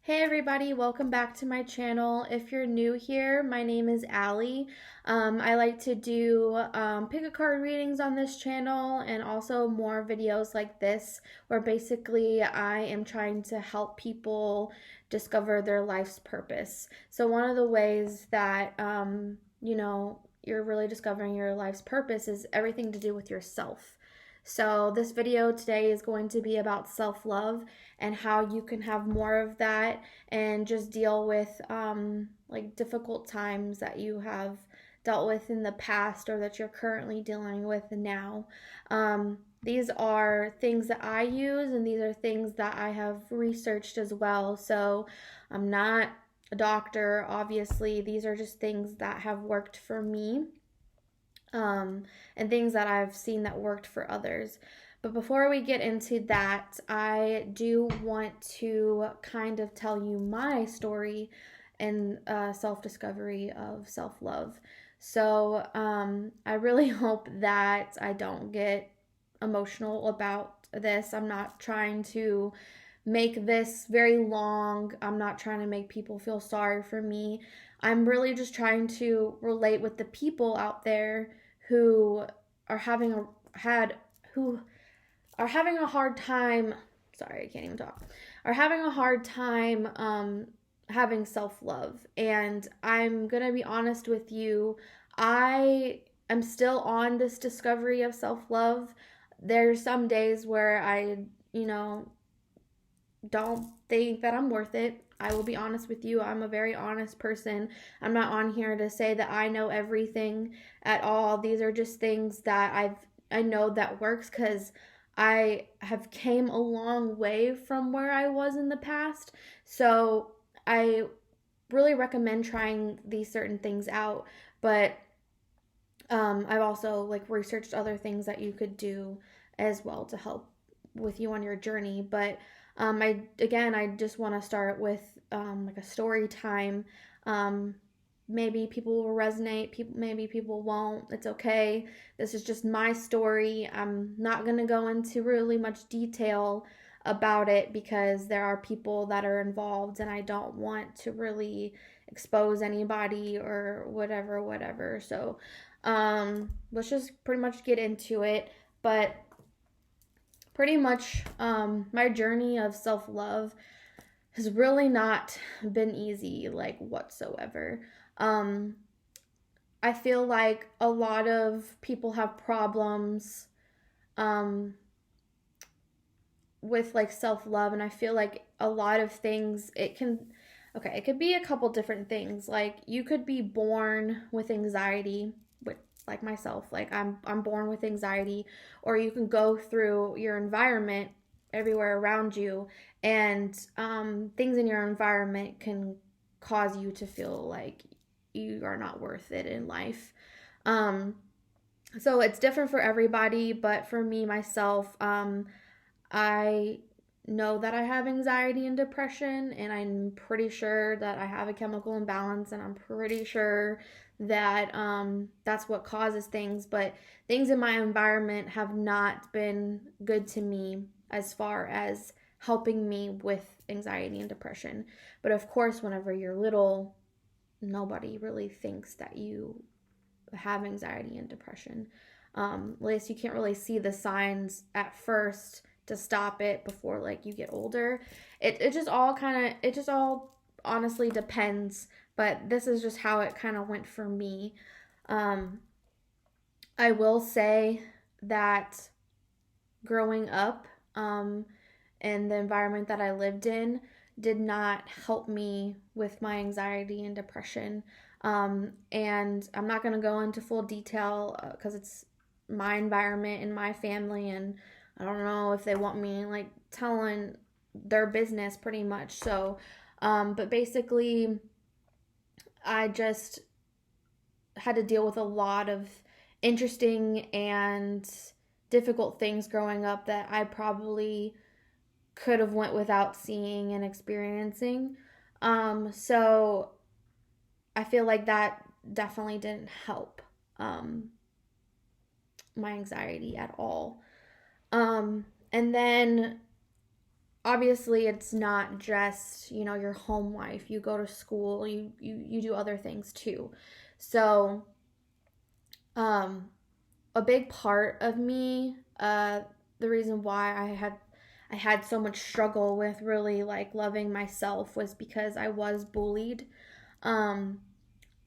Hey everybody, welcome back to my channel. If you're new here, my name is Allie. I like to do pick a card readings on this channel and also more videos like this where basically I am trying to help people discover their life's purpose. So one of the ways that you're really discovering your life's purpose is everything to do with yourself. So this video today is going to be about self-love and how you can have more of that and just deal with like difficult times that you have dealt with in the past or that you're currently dealing with now. These are things that I use and these are things that I have researched as well. So I'm not a doctor, obviously. These are just things that have worked for me, and things that I've seen that worked for others. But before we get into that, I do want to kind of tell you my story and self discovery of self love. So I really hope that I don't get emotional about this. I'm not trying to make this very long. I'm not trying to make people feel sorry for me. I'm really just trying to relate with the people out there who are having a had who are having a hard time. Sorry, I can't even talk. Are having a hard time having self love, and I'm gonna be honest with you. I am still on this discovery of self love. There's some days where I, you know, don't think that I'm worth it. I will be honest with you. I'm a very honest person. I'm not on here to say that I know everything at all. These are just things that I know that works cuz I have came a long way from where I was in the past. So, I really recommend trying these certain things out, but I've also like researched other things that you could do as well to help with you on your journey. But I just want to start with like a story time. Um, Maybe people will resonate. Maybe people won't. It's okay. This is just my story. I'm not gonna go into really much detail about it because there are people that are involved, and I don't want to really expose anybody or whatever. So let's just pretty much get into it. But pretty much my journey of self love has really not been easy, like whatsoever. Um, I feel like a lot of people have problems um, with like self love, and I feel like a lot of things it could be a couple different things. Like you could be born with anxiety, with like myself, like I'm born with anxiety, or you can go through your environment everywhere around you, and things in your environment can cause you to feel like you are not worth it in life. Um, so it's different for everybody, but for me myself, I know that I have anxiety and depression, and I'm pretty sure that I have a chemical imbalance, and I'm pretty sure that that's what causes things. But things in my environment have not been good to me as far as helping me with anxiety and depression. But of course, whenever you're little, nobody really thinks that you have anxiety and depression. At least you can't really see the signs at first to stop it before like you get older. It just all honestly depends, but this is just how it kind of went for me. Um, I will say that growing up in the environment that I lived in did not help me with my anxiety and depression. And I'm not going to go into full detail because it's my environment and my family, and I don't know if they want me like telling their business pretty much. So, but basically, I just had to deal with a lot of interesting and difficult things growing up that I probably could have went without seeing and experiencing. So I feel like that definitely didn't help um, my anxiety at all. And then obviously it's not just, your home life. You go to school, you do other things too. So, um, a big part of me, the reason why I had so much struggle with really like loving myself was because I was bullied. Um,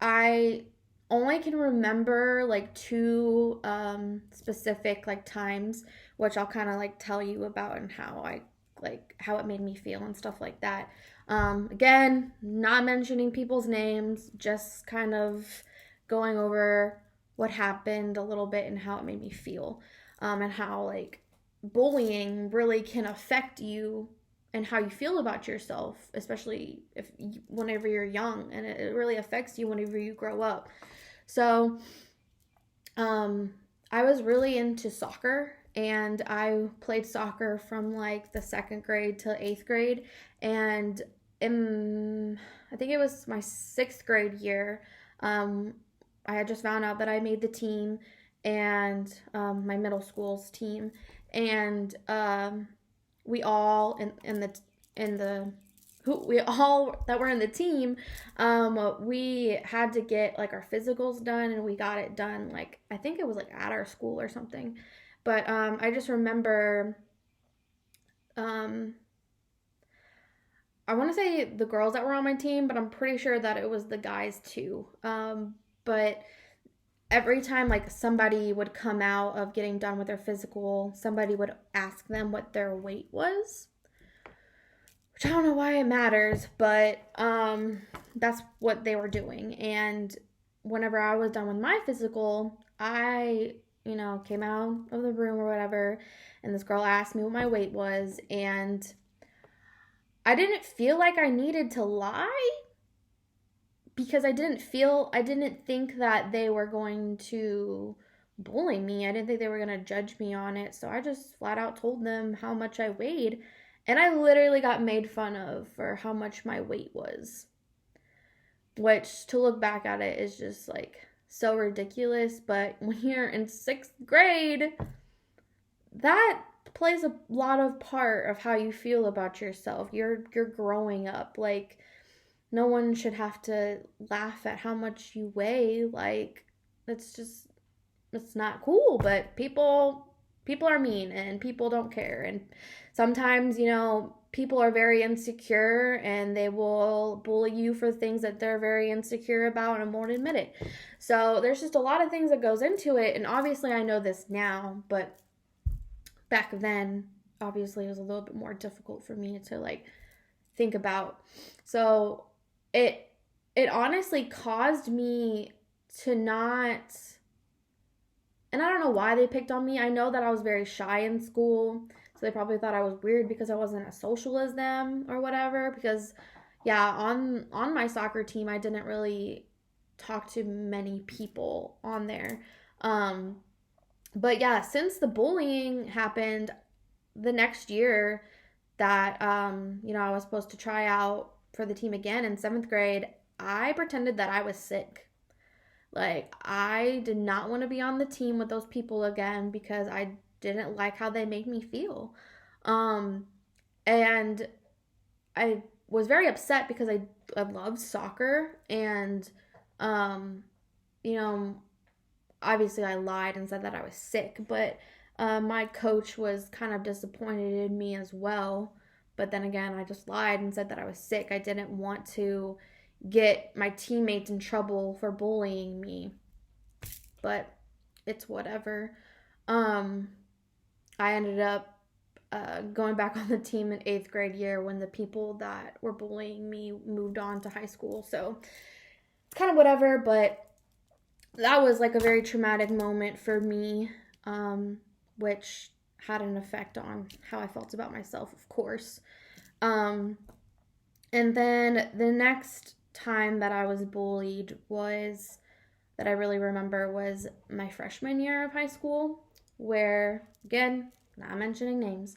I only can remember like two specific like times, which I'll kind of like tell you about and how it made me feel and stuff like that. Again, not mentioning people's names, just kind of going over what happened a little bit and how it made me feel, and how like bullying really can affect you and how you feel about yourself, especially whenever you're young, and it really affects you whenever you grow up. So, um, I was really into soccer, and I played soccer from like the second grade to eighth grade, and I think it was my sixth grade year. Um, I had just found out that I made the team, and my middle school's team, and we all in the who we all that were in the team, we had to get like our physicals done, and we got it done like I think it was like at our school or something. But I just remember, um, I want to say the girls that were on my team, but I'm pretty sure that it was the guys too. But every time like somebody would come out of getting done with their physical, somebody would ask them what their weight was, which I don't know why it matters, but that's what they were doing. And whenever I was done with my physical, I, came out of the room or whatever, and this girl asked me what my weight was, and I didn't feel like I needed to lie because I didn't think that they were going to bully me. I didn't think they were going to judge me on it. So I just flat out told them how much I weighed. And I literally got made fun of for how much my weight was. Which, to look back at it, is just like so ridiculous. But when you're in sixth grade, that plays a lot of part of how you feel about yourself. You're growing up. Like, no one should have to laugh at how much you weigh. Like, it's not cool. But people are mean, and people don't care. And sometimes, people are very insecure, and they will bully you for things that they're very insecure about and won't admit it. So there's just a lot of things that goes into it. And obviously I know this now, but back then, obviously, it was a little bit more difficult for me to like think about. So it honestly caused me to not, and I don't know why they picked on me. I know that I was very shy in school, so they probably thought I was weird because I wasn't as social as them or whatever. Because yeah, on my soccer team, I didn't really talk to many people on there. Um, but yeah, since the bullying happened the next year that I was supposed to try out for the team again in seventh grade, I pretended that I was sick. Like, I did not want to be on the team with those people again because I didn't like how they made me feel. Um, and I was very upset because I loved soccer, and um, you know, obviously I lied and said that I was sick, but my coach was kind of disappointed in me as well. But then again, I just lied and said that I was sick. I didn't want to get my teammates in trouble for bullying me, but it's whatever. Um, I ended up going back on the team in eighth grade year when the people that were bullying me moved on to high school. So it's kind of whatever, but that was like a very traumatic moment for me, which had an effect on how I felt about myself, of course. Um, and then the next time that I was bullied was that I really remember was my freshman year of high school, where, again, not mentioning names,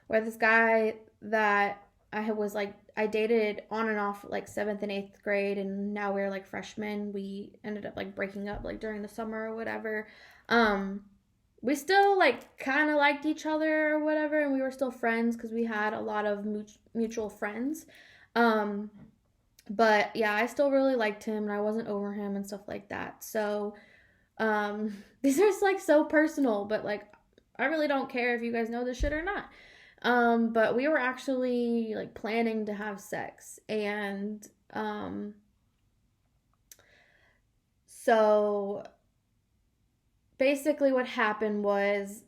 where this guy that I dated on and off like seventh and eighth grade, and now we're like freshmen. We ended up like breaking up like during the summer or whatever. Um, we still like kind of liked each other or whatever, and we were still friends because we had a lot of mutual friends. Um, but yeah, I still really liked him and I wasn't over him and stuff like that. So these are like so personal, but like I really don't care if you guys know this shit or not. But we were actually like planning to have sex, and so basically what happened was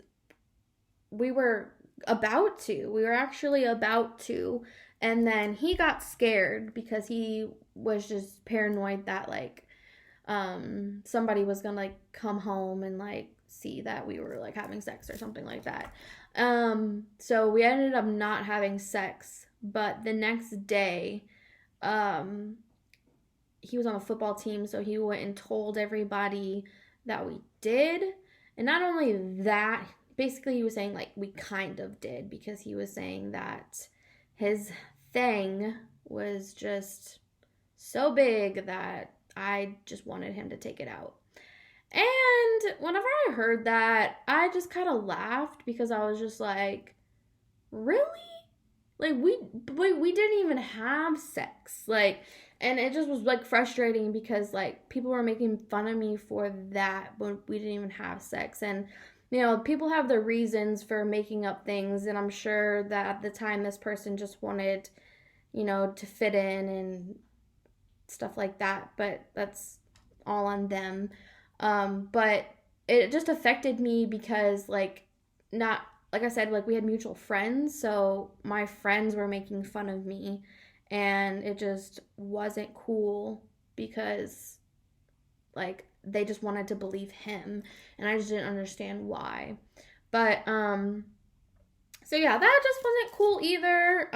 we were actually about to, and then he got scared because he was just paranoid that like somebody was gonna like come home and like see that we were like having sex or something like that. So we ended up not having sex, but the next day, um he was on a football team, so he went and told everybody that we did. And not only that, basically he was saying like we kind of did, because he was saying that his thing was just so big that I just wanted him to take it out. And whenever I heard that, I just kind of laughed because I was just like, really? Like we didn't even have sex. Like, and it just was like frustrating because like people were making fun of me for that when we didn't even have sex. And people have their reasons for making up things, and I'm sure that at the time this person just wanted, to fit in and stuff like that, but that's all on them. But it just affected me because, like, not like I said, like we had mutual friends, so my friends were making fun of me, and it just wasn't cool because, like, they just wanted to believe him, and I just didn't understand why. But so yeah, that just wasn't cool either.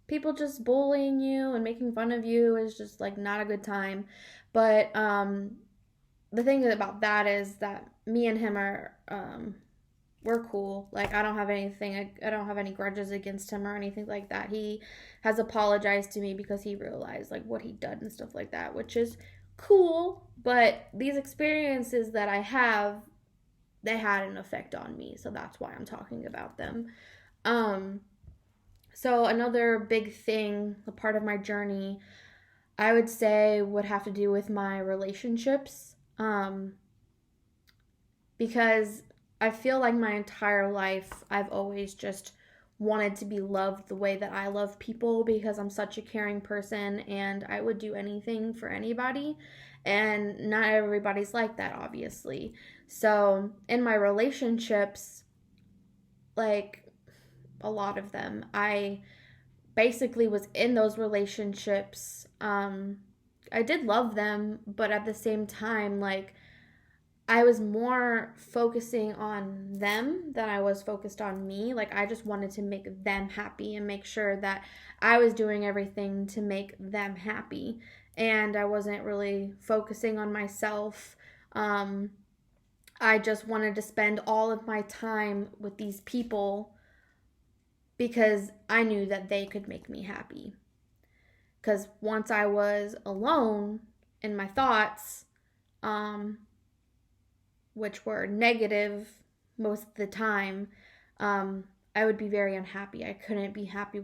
People just bullying you and making fun of you is just like not a good time. But the thing about that is that me and him are we're cool. Like I don't have anything. I don't have any grudges against him or anything like that. He has apologized to me because he realized like what he done and stuff like that, which is cool. But these experiences that I have, they had an effect on me, so that's why I'm talking about them. Um, so another big thing, a part of my journey, I would say would have to do with my relationships. Because I feel like my entire life I've always just wanted to be loved the way that I love people because I'm such a caring person and I would do anything for anybody. And not everybody's like that, obviously. So, in my relationships, like a lot of them, I basically was in those relationships. I did love them, but at the same time, like, I was more focusing on them than I was focused on me. Like, I just wanted to make them happy and make sure that I was doing everything to make them happy. And I wasn't really focusing on myself. Um, I just wanted to spend all of my time with these people because I knew that they could make me happy. Because once I was alone in my thoughts, um, which were negative most of the time, um, I would be very unhappy. I couldn't be happy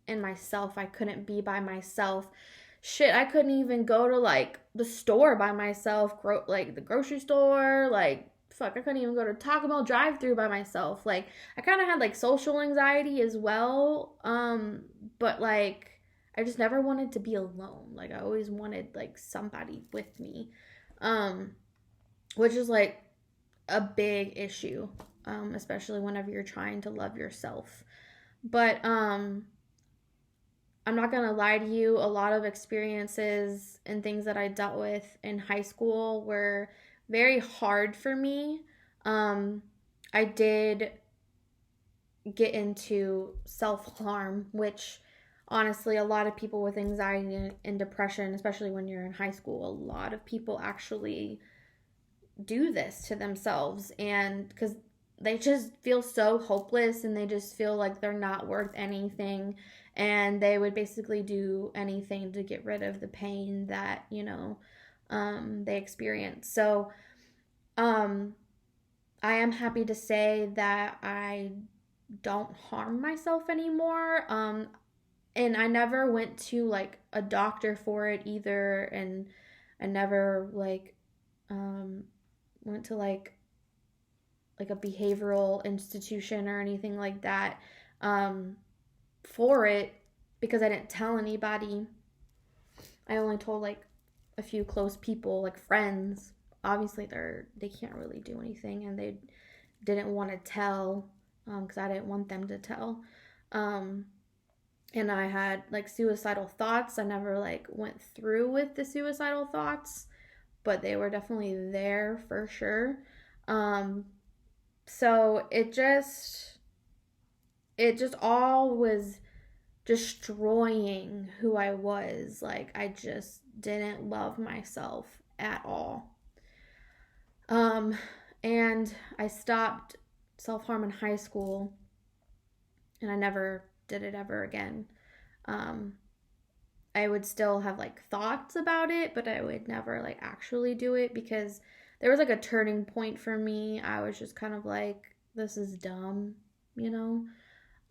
in myself. I couldn't be by myself. Shit, I couldn't even go to like the store by myself, like the grocery store, like fuck, I couldn't even go to Taco Bell drive-through by myself. Like I kind of had like social anxiety as well. But like I just never wanted to be alone. Like I always wanted like somebody with me. Um, which is like a big issue, especially whenever you're trying to love yourself. But I'm not gonna lie to you, a lot of experiences and things that I dealt with in high school were very hard for me. I did get into self harm, which honestly, a lot of people with anxiety and depression, especially when you're in high school, a lot of people actually do this to themselves, and because they just feel so hopeless and they just feel like they're not worth anything, and they would basically do anything to get rid of the pain that they experience. So um I am happy to say that I don't harm myself anymore. And I never went to like a doctor for it either, and I never like um went to like a behavioral institution or anything like that um for it, because I didn't tell anybody. I only told like a few close people, like friends. Obviously they can't really do anything, and they didn't want to tell because I didn't want them to tell. Um and I had like suicidal thoughts. I never like went through with the suicidal thoughts, but they were definitely there for sure. Um, so it just all was destroying who I was. Like I just didn't love myself at all. Um, and I stopped self harm in high school, and I never did it ever again. Um, I would still have like thoughts about it, but I would never like actually do it, because there was like a turning point for me. I was just kind of like, this is dumb, you know?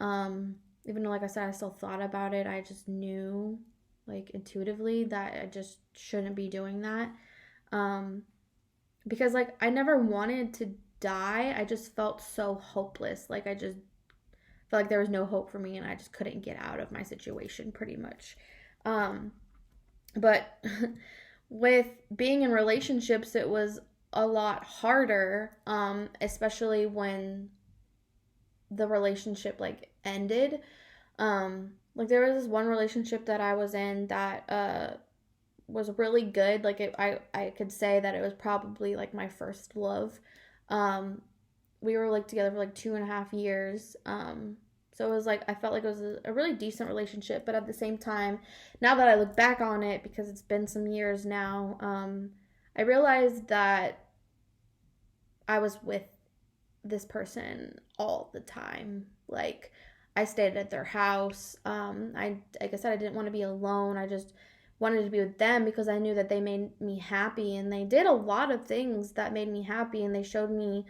Um, Even though, like I said, I still thought about it, I just knew like intuitively that I just shouldn't be doing that. Um, because like I never wanted to die. I just felt so hopeless. Like I just felt like there was no hope for me, and I just couldn't get out of my situation pretty much. Um, but with being in relationships, it was a lot harder, especially when the relationship like ended. Like there was this one relationship that I was in that was really good. Like I could say that it was probably like my first love. Um, we were like together for like 2.5 years. So it was like I felt like it was a really decent relationship, but at the same time, now that I look back on it, because it's been some years now, I realized that I was with this person all the time. Like I stayed at their house. I like I said, I didn't want to be alone. I just wanted to be with them because I knew that they made me happy, and they did a lot of things that made me happy, and they showed me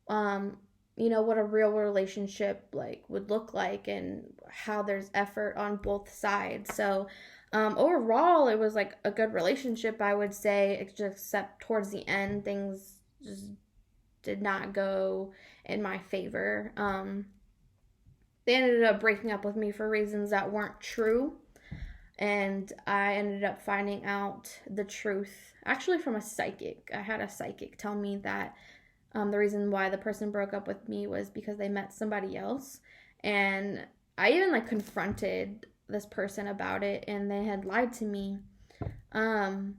um what a real relationship like would look like, and how there's effort on both sides. So overall it was like a good relationship, I would say, except towards the end things just did not go in my favor. They ended up breaking up with me for reasons that weren't true, and I ended up finding out the truth actually from a psychic. I had a psychic tell me that the reason why the person broke up with me was because they met somebody else. And I even like confronted this person about it, and they had lied to me um,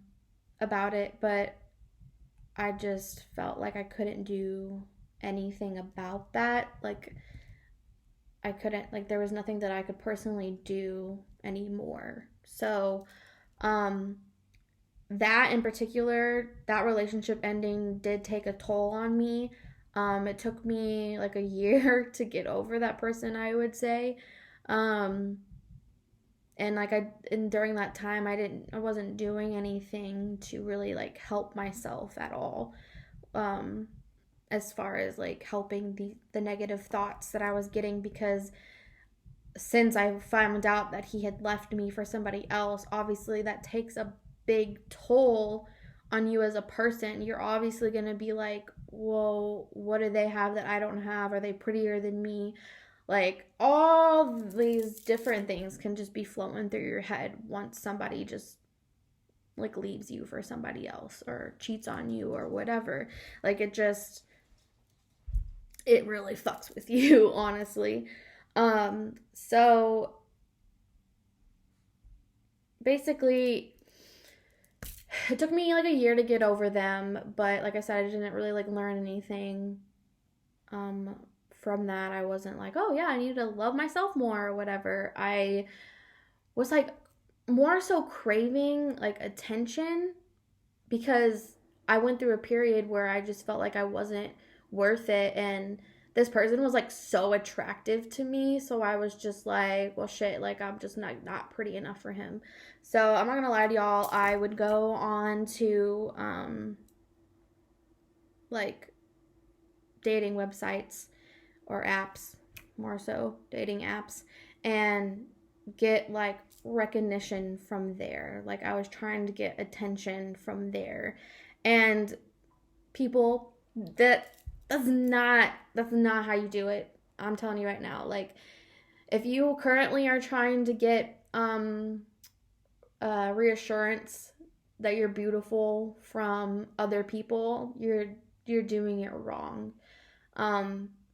about it, but I just felt like I couldn't do anything about that. Like I couldn't, like there was nothing that I could personally do anymore. So um that in particular, that relationship ending did take a toll on me. It took me like a year to get over that person, I would say. Um, and like and during that time, I wasn't doing anything to really like help myself at all. Um, as far as like helping the negative thoughts that I was getting, because since I found out that he had left me for somebody else, obviously that takes a big toll on you as a person. You're obviously going to be like, whoa, what do they have that I don't have? Are they prettier than me? Like, all these different things can just be flowing through your head once somebody just like leaves you for somebody else or cheats on you or whatever. Like, it really fucks with you, honestly. So basically, it took me like a year to get over them, but like I said, I didn't really like learn anything um from that. I wasn't like, oh yeah, I need to love myself more or whatever. I was like more so craving like attention, because I went through a period where I just felt like I wasn't worth it, and this person was like so attractive to me, so I was just like, well shit, like I'm just not pretty enough for him. So I'm not gonna lie to y'all, I would go on to like dating websites or apps, more so dating apps, and get like recognition from there. Like I was trying to get attention from there. And people, that's not how you do it. I'm telling you right now. Like if you currently are trying to get reassurance that you're beautiful from other people, you're doing it wrong.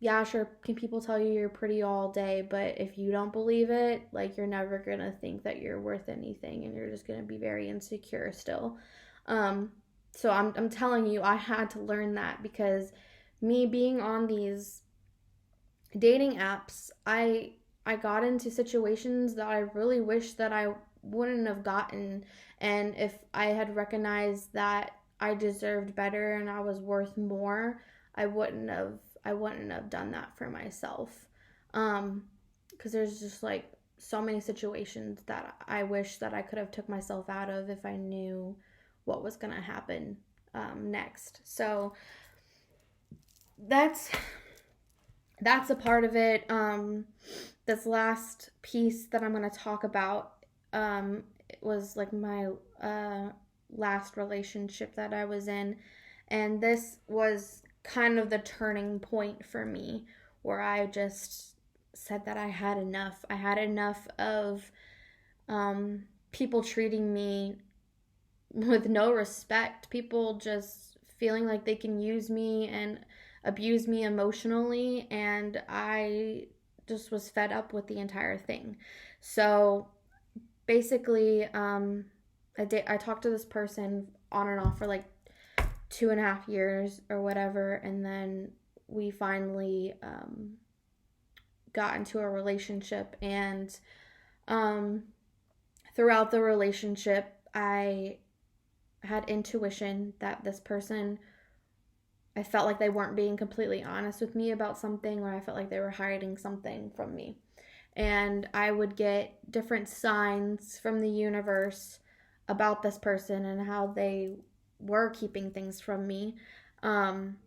Yeah, sure, can people tell you you're pretty all day, but if you don't believe it, like you're never gonna think that you're worth anything, and you're just gonna be very insecure still. Um, so I'm telling you, I had to learn that because me being on these dating apps, I got into situations that I really wish that I wouldn't have gotten, and if I had recognized that I deserved better and I was worth more, I wouldn't have done that for myself. Because there's just like so many situations that I wish that I could have took myself out of if I knew what was gonna happen next. So that's that's a part of it. This last piece that I'm gonna talk about it was like my last relationship that I was in, and this was kind of the turning point for me where I just said that I had enough. I had enough of people treating me with no respect, people just feeling like they can use me and abuse me emotionally, and I just was fed up with the entire thing. So basically, I talked to this person on and off for like 2.5 years or whatever, and then we finally got into a relationship. And throughout the relationship, I had intuition that this person, I felt like they weren't being completely honest with me about something, or I felt like they were hiding something from me. And I would get different signs from the universe about this person and how they were keeping things from me. Um,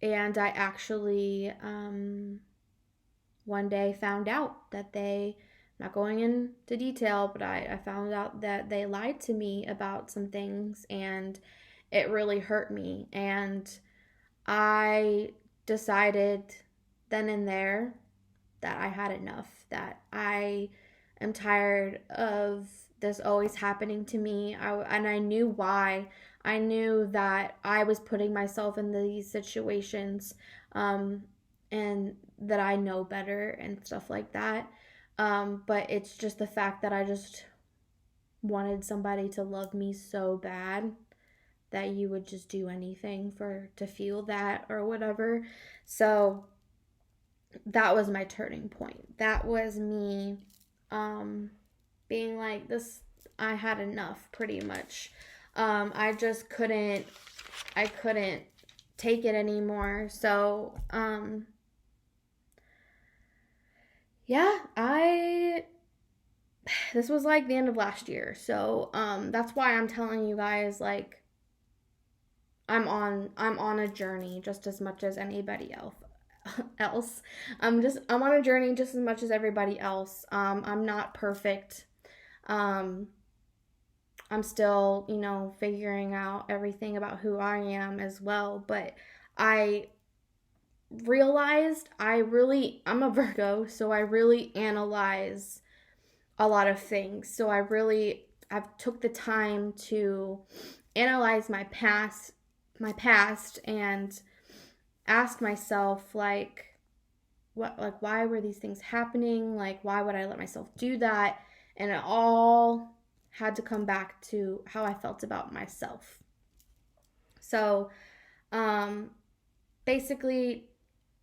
and I actually one day found out that they, not going into detail, but I found out that they lied to me about some things, and it really hurt me. And I decided then and there that I had enough, that I am tired of this always happening to me. And I knew why. I knew that I was putting myself in these situations, and that I know better and stuff like that. But it's just the fact that I just wanted somebody to love me so bad that you would just do anything for to feel that or whatever. So that was my turning point. That was me being like, this, I had enough pretty much. I just couldn't take it anymore. So yeah, this was like the end of last year. So that's why I'm telling you guys, like, I'm on a journey just as much as anybody else. I'm on a journey just as much as everybody else. I'm not perfect. Um I'm still, figuring out everything about who I am as well, but I realized I'm a Virgo, so I really analyze a lot of things. So I've took the time to analyze my past and ask myself, like, why were these things happening? Like, why would I let myself do that? And it all had to come back to how I felt about myself. So basically,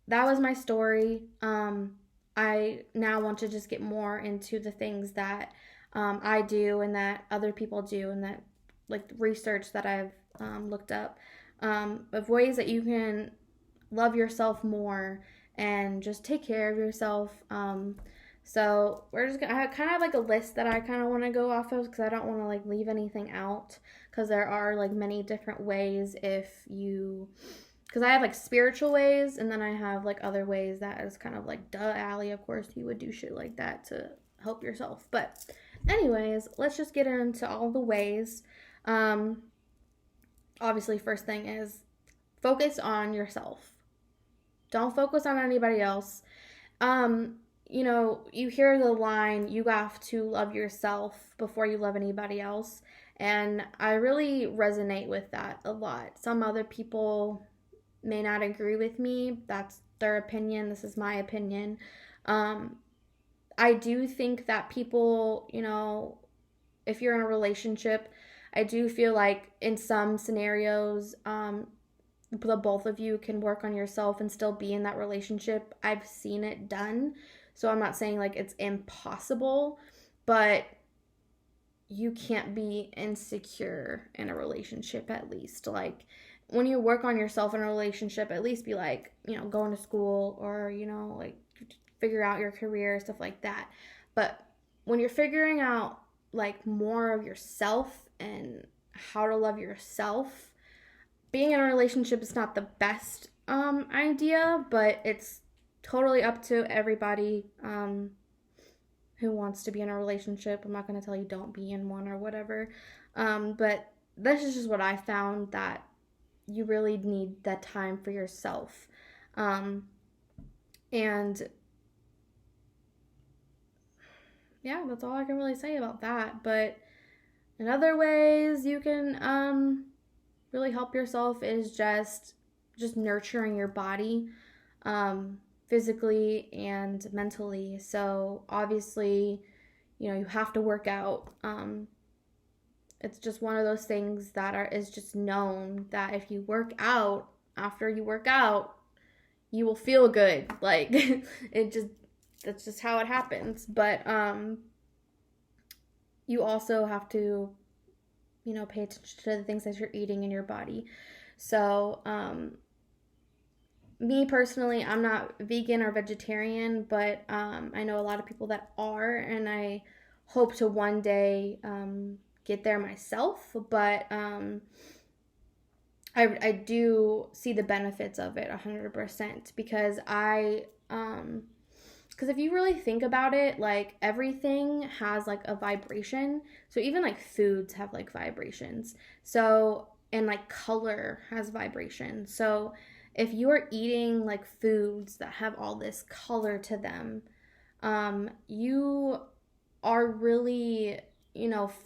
that was my story. I now want to just get more into the things that I do and that other people do, and that, like, research that I've looked up, of ways that you can love yourself more and just take care of yourself. So we're just gonna, I kind of have like a list that I kind of want to go off of, because I don't want to like leave anything out, because there are like many different ways if you because I have like spiritual ways, and then I have like other ways that is kind of like, duh, Allie, of course you would do shit like that to help yourself. But anyways, let's just get into all the ways. Obviously, first thing is focus on yourself. Don't focus on anybody else. You hear the line, you have to love yourself before you love anybody else. And I really resonate with that a lot. Some other people may not agree with me. That's their opinion. This is my opinion. I do think that people, if you're in a relationship, I do feel like in some scenarios, the both of you can work on yourself and still be in that relationship. I've seen it done. So I'm not saying like it's impossible, but you can't be insecure in a relationship at least. Like when you work on yourself in a relationship, at least be like, going to school or, like figure out your career, stuff like that. But when you're figuring out like more of yourself and how to love yourself, being in a relationship is not the best idea, but it's totally up to everybody who wants to be in a relationship. I'm not going to tell you don't be in one or whatever. But this is just what I found, that you really need that time for yourself. And yeah, that's all I can really say about that. But in other ways you can really help yourself is just nurturing your body physically and mentally. So obviously, you have to work out. It's just one of those things that is just known that if you work out, after you work out, you will feel good. Like that's just how it happens. But you also have to pay attention to the things that you're eating in your body. So me personally, I'm not vegan or vegetarian, but I know a lot of people that are, and I hope to one day get there myself. But I do see the benefits of it 100%, because because if you really think about it, like everything has like a vibration. So even like foods have like vibrations. So, and like color has vibration. So if you are eating like foods that have all this color to them, you are really,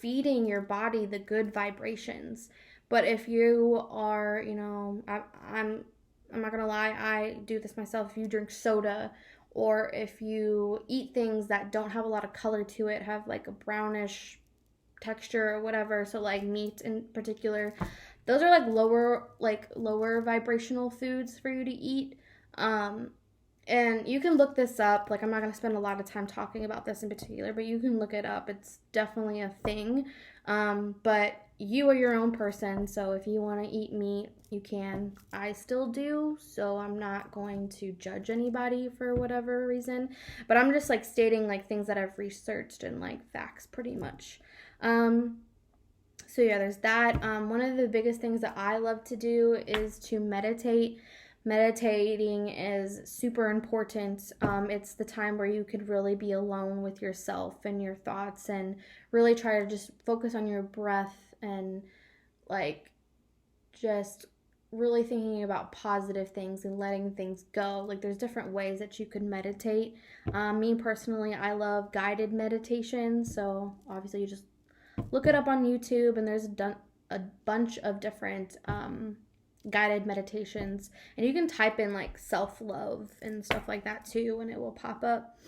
feeding your body the good vibrations. But if you are, I'm not gonna lie, I do this myself. If you drink soda, or if you eat things that don't have a lot of color to it, have like a brownish texture or whatever, so like meat in particular, those are like lower vibrational foods for you to eat. And you can look this up. Like, I'm not going to spend a lot of time talking about this in particular, but you can look it up. It's definitely a thing. But you are your own person, so if you want to eat meat, you can. I still do, so I'm not going to judge anybody for whatever reason. But I'm just like stating like things that I've researched and like facts pretty much. So yeah, there's that. One of the biggest things that I love to do is to meditate. Meditating is super important. It's the time where you could really be alone with yourself and your thoughts, and really try to just focus on your breath, and like just really thinking about positive things and letting things go. Like, there's different ways that you could meditate. Me personally, I love guided meditation. So obviously you just look it up on YouTube, and there's a bunch of different guided meditations, and you can type in like self-love and stuff like that too, and it will pop up.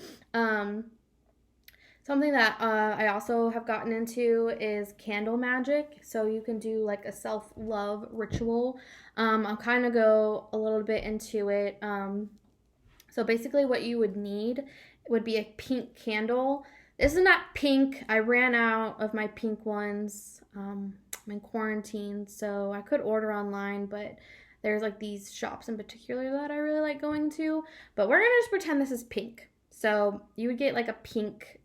Something that I also have gotten into is candle magic. So you can do like a self-love ritual. I'll kind of go a little bit into it. So basically what you would need would be a pink candle. This is not pink. I ran out of my pink ones. I'm in quarantine, so I could order online, but there's like these shops in particular that I really like going to. But we're gonna just pretend this is pink. So you would get like a pink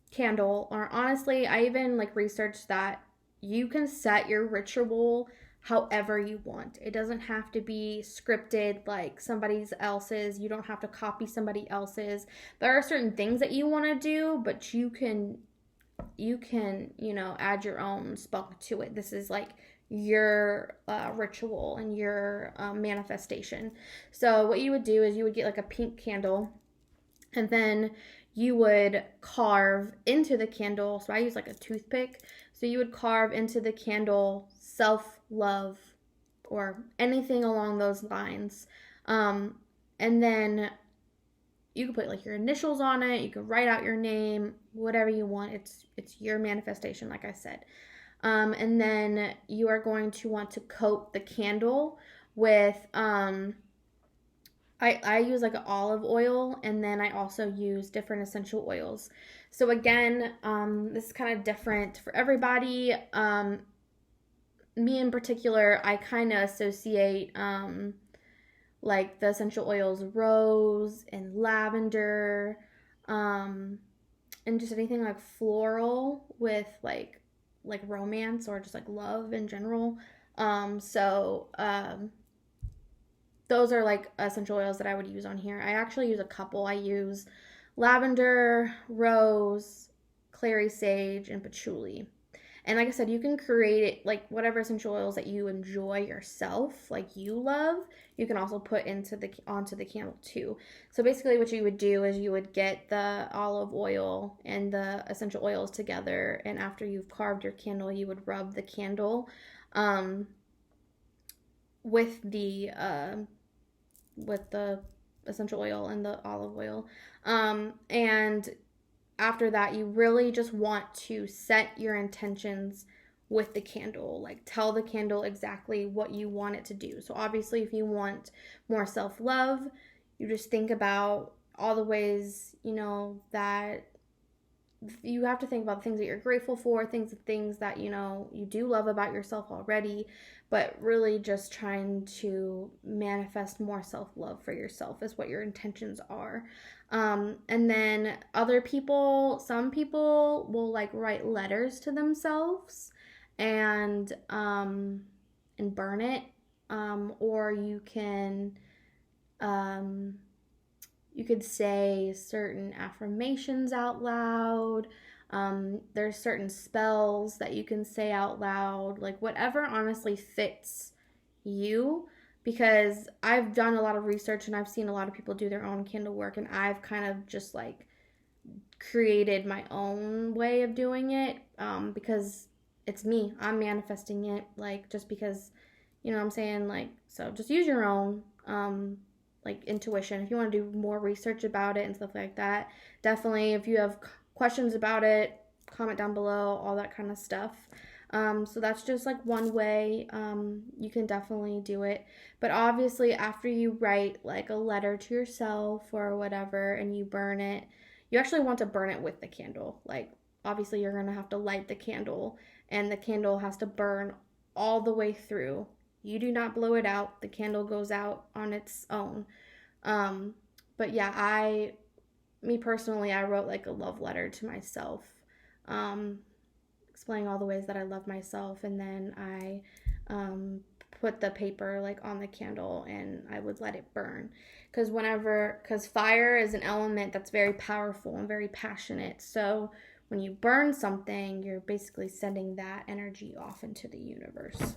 candle, or honestly, I even like researched that you can set your ritual however you want. It doesn't have to be scripted like somebody else's. You don't have to copy somebody else's. There are certain things that you want to do, but you can, add your own spunk to it. This is like your ritual and your manifestation. So what you would do is you would get like a pink candle, and then you would carve into the candle. So I use like a toothpick. So you would carve into the candle self-love or anything along those lines. And then you can put like your initials on it. You can write out your name, whatever you want. It's your manifestation, like I said. And then you are going to want to coat the candle with I use like an olive oil, and then I also use different essential oils. So again, this is kind of different for everybody. Me in particular, I kind of associate like the essential oils rose and lavender, and just anything like floral with like romance or just like love in general. Those are like essential oils that I would use on here. I actually use a couple. I use lavender, rose, clary sage, and patchouli. And like I said, you can create it like whatever essential oils that you enjoy yourself, like you love, you can also put onto the candle too. So basically what you would do is you would get the olive oil and the essential oils together, and after you've carved your candle, you would rub the candle with the essential oil and the olive oil. And after that, you really just want to set your intentions with the candle. Like tell the candle exactly what you want it to do. So obviously, if you want more self-love, you just think about all the ways, that you have to think about things that you're grateful for, things that you do love about yourself already, but really just trying to manifest more self-love for yourself is what your intentions are. And then some people will like write letters to themselves and burn it, or you could say certain affirmations out loud. There's certain spells that you can say out loud, like whatever honestly fits you. Because I've done a lot of research and I've seen a lot of people do their own candle work, and I've kind of just like created my own way of doing it, because it's me. I'm manifesting it, like just because, you know what I'm saying? Like, so just use your own like intuition. If you want to do more research about it and stuff like that, definitely, if you have questions about it, comment down below, all that kind of stuff. So that's just like one way you can definitely do it. But obviously, after you write like a letter to yourself or whatever and you burn it, you actually want to burn it with the candle. Like, obviously, you're going to have to light the candle, and the candle has to burn all the way through. You do not blow it out. The candle goes out on its own. But yeah, me personally, I wrote like a love letter to myself, explaining all the ways that I love myself, and then I put the paper like on the candle and I would let it burn. Because fire is an element that's very powerful and very passionate. So when you burn something, you're basically sending that energy off into the universe.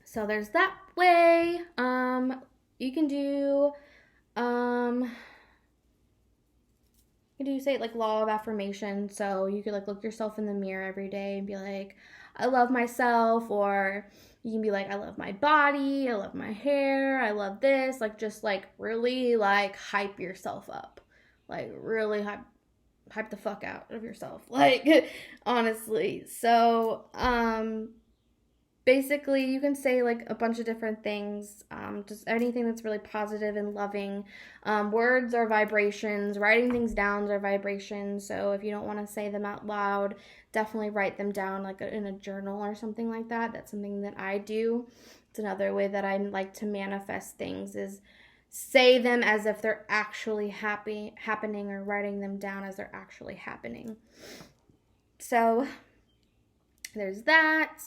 So there's that way. You can do say like law of affirmation. So you could like look yourself in the mirror every day and be like, I love myself. Or you can be like, I love my body, I love my hair, I love this. Like just like really like hype yourself up. Like really hype the fuck out of yourself. Like honestly. So basically, you can say like a bunch of different things, just anything that's really positive and loving. Words are vibrations. Writing things down are vibrations. So if you don't want to say them out loud, definitely write them down like in a journal or something like that. That's something that I do. It's another way that I like to manifest things, is say them as if they're actually happening, or writing them down as they're actually happening. So there's that.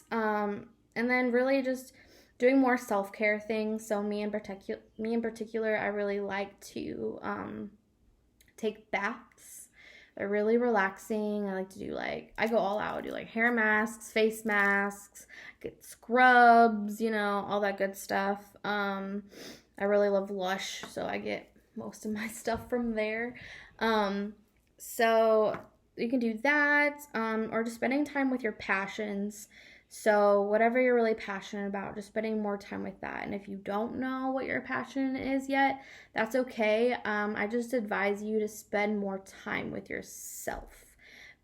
And then really just doing more self-care things. So me in particular, I really like to take baths. They're really relaxing. I like to do I go all out. I do hair masks, face masks, get scrubs, all that good stuff. I really love Lush, so I get most of my stuff from there. So you can do that, or just spending time with your passions. So whatever you're really passionate about, just spending more time with that. And if you don't know what your passion is yet, that's okay. I just advise you to spend more time with yourself.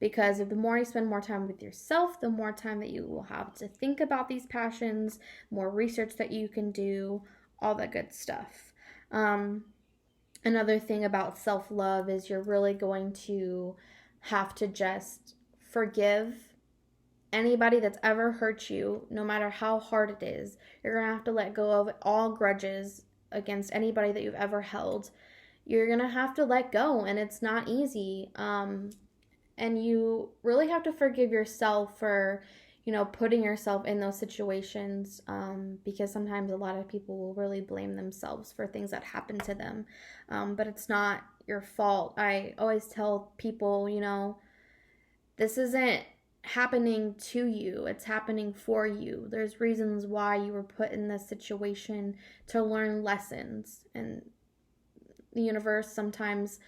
Because the more you spend more time with yourself, the more time that you will have to think about these passions, more research that you can do, all that good stuff. Another thing about self-love is you're really going to have to just forgive anybody that's ever hurt you, no matter how hard it is. You're going to have to let go of all grudges against anybody that you've ever held. You're going to have to let go, and it's not easy. And you really have to forgive yourself for, putting yourself in those situations, because sometimes a lot of people will really blame themselves for things that happen to them. But it's not your fault. I always tell people, this isn't happening to you, it's happening for you. There's reasons why you were put in this situation to learn lessons, and the universe sometimes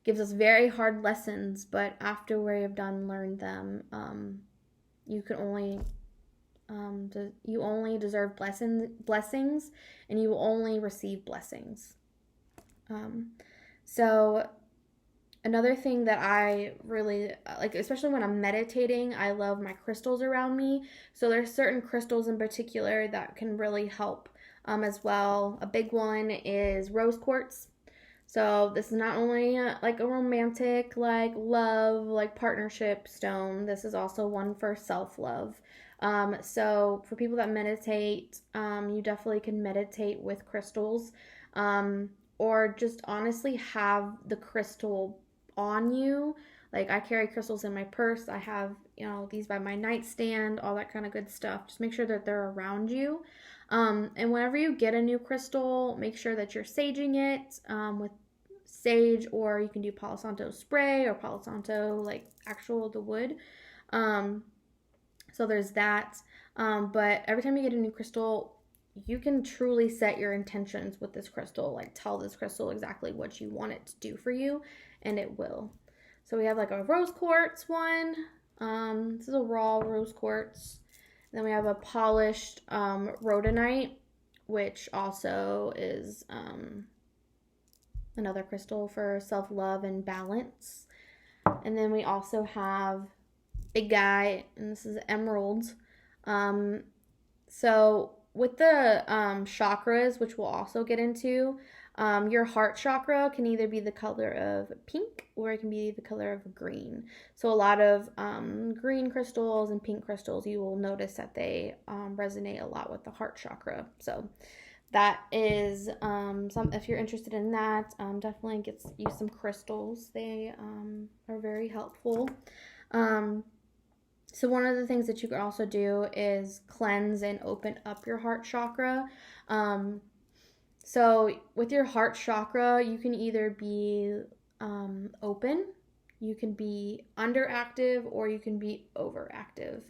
gives us very hard lessons, but after we have done learned them, you only deserve blessings, and you will only receive blessings. So another thing that I really like, especially when I'm meditating, I love my crystals around me. So there's certain crystals in particular that can really help as well. A big one is rose quartz. So this is not only a romantic, love, partnership stone. This is also one for self-love. So for people that meditate, you definitely can meditate with crystals, or just honestly have the crystal on you. I carry crystals in my purse. I have, these by my nightstand, all that kind of good stuff. Just make sure that they're around you. And whenever you get a new crystal, make sure that you're saging it with sage, or you can do Palo Santo spray or Palo Santo, the wood. So there's that. But every time you get a new crystal, you can truly set your intentions with this crystal. Tell this crystal exactly what you want it to do for you, and it will. So we have a rose quartz one. This is a raw rose quartz. And then we have a polished rhodonite, which also is another crystal for self-love and balance. And then we also have big guy, and this is emerald. So with the chakras, which we'll also get into, your heart chakra can either be the color of pink, or it can be the color of green. So a lot of green crystals and pink crystals, you will notice that they resonate a lot with the heart chakra. So that is if you're interested in that, definitely use some crystals. They are very helpful. So one of the things that you can also do is cleanse and open up your heart chakra. So with your heart chakra, you can either be open, you can be underactive, or you can be overactive.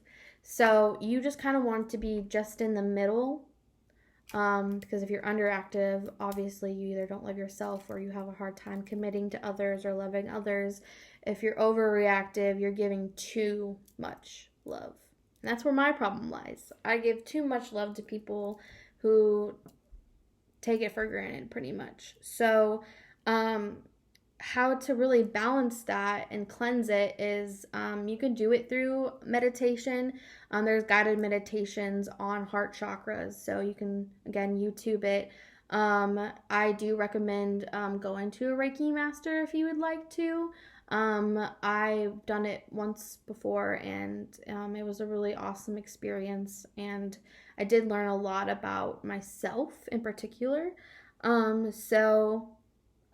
So you just kind of want to be just in the middle, because if you're underactive, obviously you either don't love yourself, or you have a hard time committing to others or loving others. If you're overreactive, you're giving too much love. And that's where my problem lies. I give too much love to people who take it for granted, pretty much. So how to really balance that and cleanse it is you can do it through meditation. There's guided meditations on heart chakras, so you can, again, YouTube it. I do recommend going to a Reiki master if you would like to. I've done it once before, and it was a really awesome experience, and I did learn a lot about myself in particular. So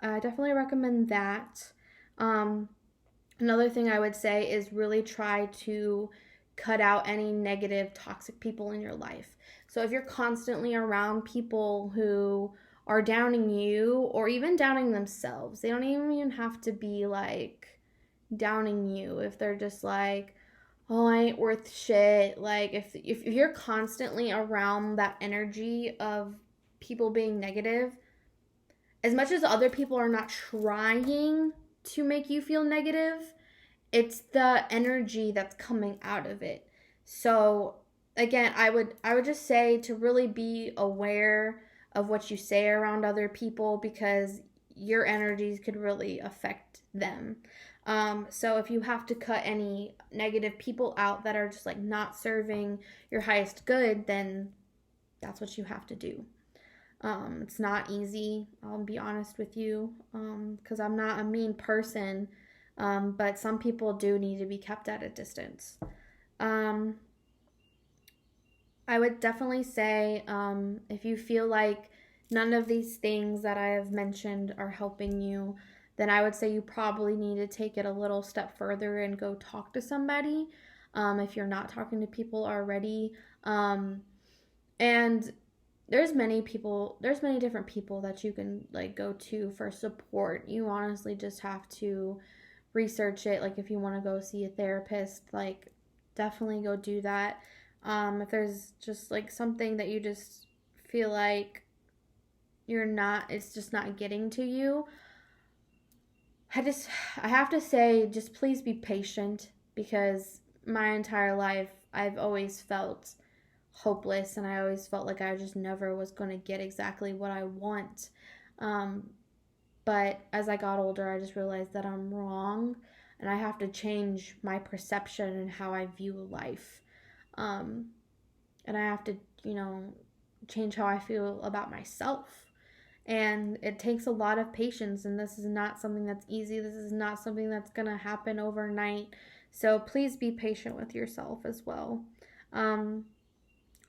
I definitely recommend that. Another thing I would say is really try to cut out any negative, toxic people in your life. So if you're constantly around people who are downing you or even downing themselves, they don't even have to be like downing you. If they're just like, oh, I ain't worth shit. Like if you're constantly around that energy of people being negative, as much as other people are not trying to make you feel negative, it's the energy that's coming out of it. So again, I would just say to really be aware of what you say around other people, because your energies could really affect them. So if you have to cut any negative people out that are just like not serving your highest good, then that's what you have to do. It's not easy, I'll be honest with you, because I'm not a mean person, but some people do need to be kept at a distance. Um, I would definitely say, if you feel like none of these things that I have mentioned are helping you, then I would say you probably need to take it a little step further and go talk to somebody, if you're not talking to people already. And there's many different people that you can like go to for support. You honestly just have to research it. Like if you want to go see a therapist, like definitely go do that. If there's just like something that you just feel like it's just not getting to you, I have to say, just please be patient, because my entire life I've always felt hopeless, and I always felt like I just never was going to get exactly what I want. Um, but as I got older, I just realized that I'm wrong, and I have to change my perception and how I view life. Um, and I have to, change how I feel about myself. And it takes a lot of patience, and this is not something that's easy. This is not something that's going to happen overnight. So please be patient with yourself as well. Um,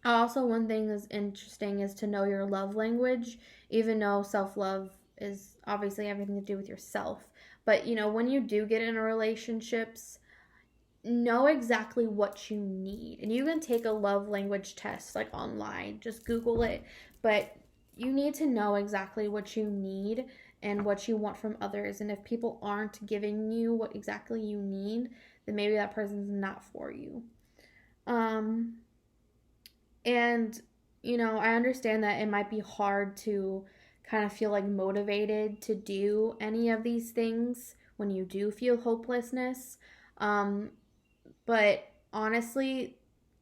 Also, one thing that's interesting is to know your love language, even though self love is obviously everything to do with yourself. But, when you do get into relationships, know exactly what you need. And you can take a love language test like online, just Google it. But you need to know exactly what you need and what you want from others. And if people aren't giving you what exactly you need, then maybe that person's not for you. Um, and, I understand that it might be hard to kind of feel like motivated to do any of these things when you do feel hopelessness. Um, but honestly,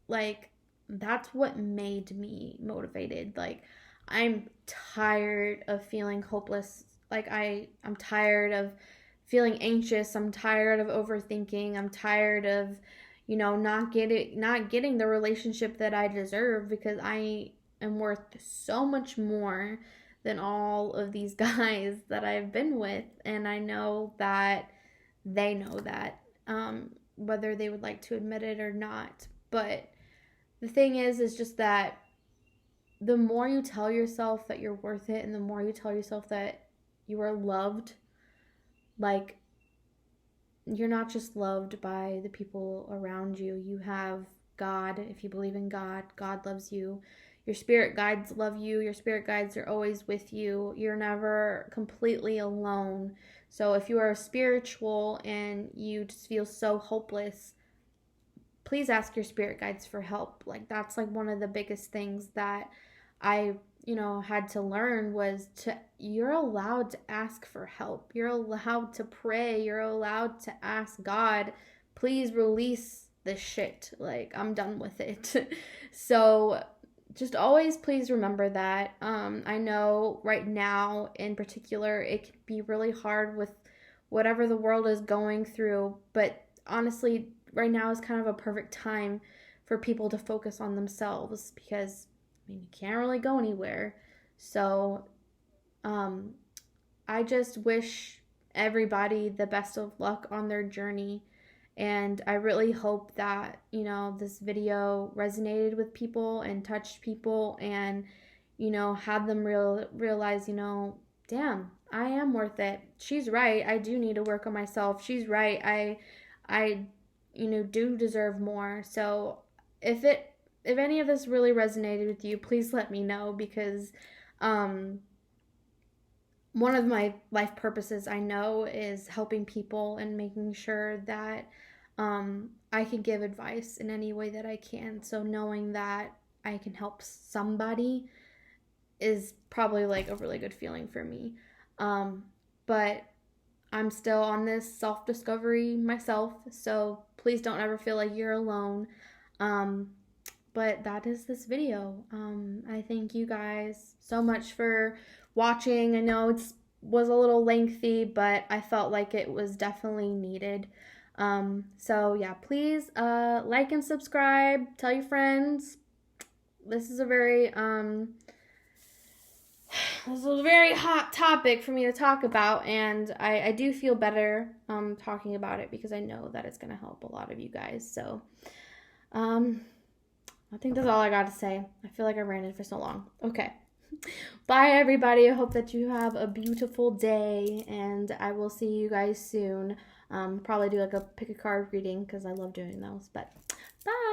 like, that's what made me motivated. Like, I'm tired of feeling hopeless. Like, I'm tired of feeling anxious. I'm tired of overthinking. I'm tired of, not getting the relationship that I deserve, because I am worth so much more than all of these guys that I've been with, and I know that they know that, whether they would like to admit it or not. But the thing is just that the more you tell yourself that you're worth it, and the more you tell yourself that you are loved, like, you're not just loved by the people around you. You have God. If you believe in God, God loves you. Your spirit guides love you. Your spirit guides are always with you. You're never completely alone. So if you are spiritual and you just feel so hopeless, please ask your spirit guides for help. Like, that's like one of the biggest things that I, had to learn, was you're allowed to ask for help. You're allowed to pray. You're allowed to ask God, please release this shit. Like, I'm done with it. So just always please remember that. I know right now in particular, it can be really hard with whatever the world is going through, but honestly, right now is kind of a perfect time for people to focus on themselves, because you can't really go anywhere. So um, I just wish everybody the best of luck on their journey. And I really hope that, this video resonated with people and touched people, and, had them realize, damn, I am worth it. She's right. I do need to work on myself. She's right. I do deserve more. So if any of this really resonated with you, please let me know, because one of my life purposes, I know, is helping people and making sure that I can give advice in any way that I can. So knowing that I can help somebody is probably like a really good feeling for me. But I'm still on this self discovery myself, so please don't ever feel like you're alone. But that is this video. I thank you guys so much for watching. I know it was a little lengthy, but I felt like it was definitely needed. So yeah, please like and subscribe. Tell your friends. This is a very hot topic for me to talk about, and I do feel better talking about it, because I know that it's going to help a lot of you guys. So I think that's all I got to say. I feel like I ranted for so long. Okay. Bye, everybody. I hope that you have a beautiful day, and I will see you guys soon. Probably do like a pick a card reading, because I love doing those. But bye.